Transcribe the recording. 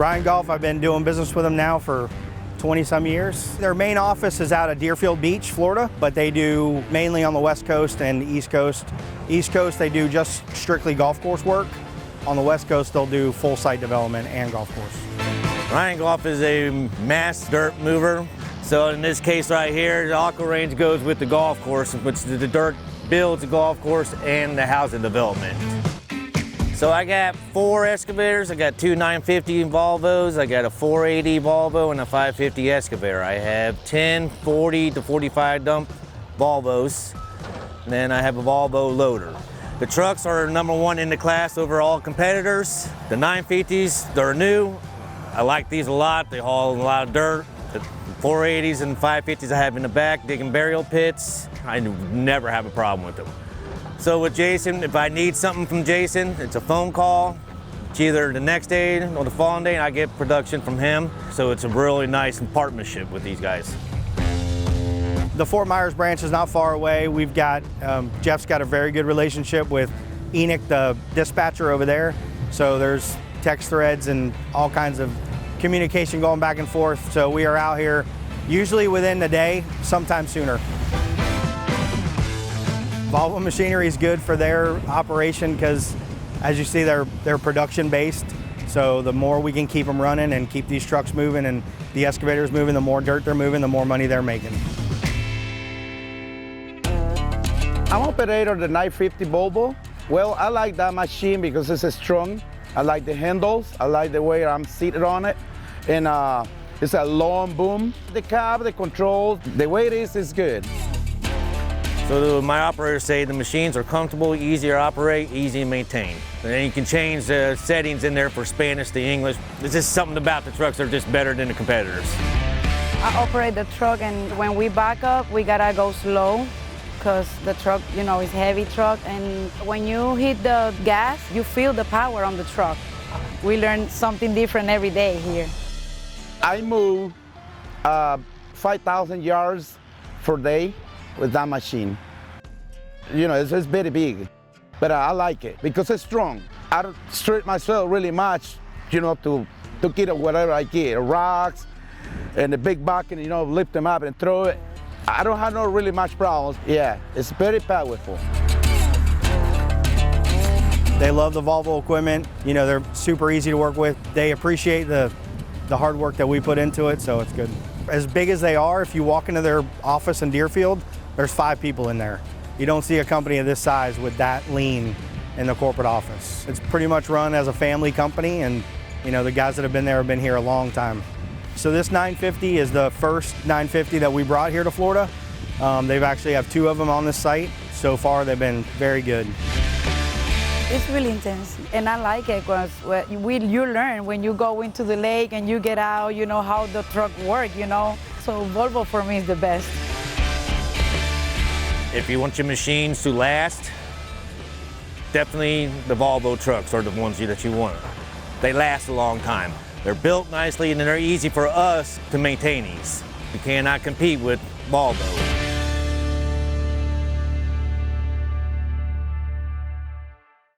Ryangolf, I've been doing business with them now for 20-some years. Their main office is out of Deerfield Beach, Florida, but they do mainly on the West Coast and the East Coast. East Coast, they do just strictly golf course work. On the West Coast, they'll do full site development and golf course. Ryangolf is a mass dirt mover. So in this case right here, the aqua range goes with the golf course, which the dirt builds the golf course and the housing development. So I got 4 excavators. I got 2 950 Volvos. I got a 480 Volvo and a 550 excavator. I have 10 40 to 45 dump Volvos, and then I have a Volvo loader. The trucks are #1 in the class over all competitors. The 950s, they're new. I like these a lot. They haul a lot of dirt. The 480s and 550s I have in the back digging burial pits. I never have a problem with them. So with Jason, if I need something from Jason, it's a phone call. It's either the next day or the following day, and I get production from him. So it's a really nice partnership with these guys. The Fort Myers branch is not far away. We've got, Jeff's got a very good relationship with Enoch, the dispatcher over there. So there's text threads and all kinds of communication going back and forth. So we are out here usually within the day, sometimes sooner. Volvo machinery is good for their operation because, as you see, they're production based. So the more we can keep them running and keep these trucks moving and the excavators moving, the more dirt they're moving, the more money they're making. I'm operator of the 950 Volvo. Well, I like that machine because it's strong. I like the handles. I like the way I'm seated on it. And it's a long boom. The cab, the controls, the way it is good. So my operators say the machines are comfortable, easy to operate, easy to maintain. And then you can change the settings in there for Spanish to English. There's just something about the trucks that are just better than the competitors. I operate the truck, and when we back up, we gotta go slow because the truck, you know, is a heavy truck. And when you hit the gas, you feel the power on the truck. We learn something different every day here. I move 5,000 yards per day with that machine. You know, it's very big, but I like it because it's strong. I don't stretch myself really much, you know, to get whatever I get, rocks and the big bucket, you know, lift them up and throw it. I don't have no really much problems. Yeah, it's very powerful. They love the Volvo equipment. You know, they're super easy to work with. They appreciate the hard work that we put into it, so it's good. As big as they are, if you walk into their office in Deerfield, there's 5 people in there. You don't see a company of this size with that lean in the corporate office. It's pretty much run as a family company, and you know, the guys that have been there have been here a long time. So this 950 is the first 950 that we brought here to Florida. They've actually have 2 of them on this site. So far, they've been very good. It's really intense, and I like it because you learn when you go into the lake and you get out, you know, how the truck works, you know. So Volvo for me is the best. If you want your machines to last, definitely the Volvo trucks are the ones that you want. They last a long time. They're built nicely and they're easy for us to maintain these. You cannot compete with Volvo.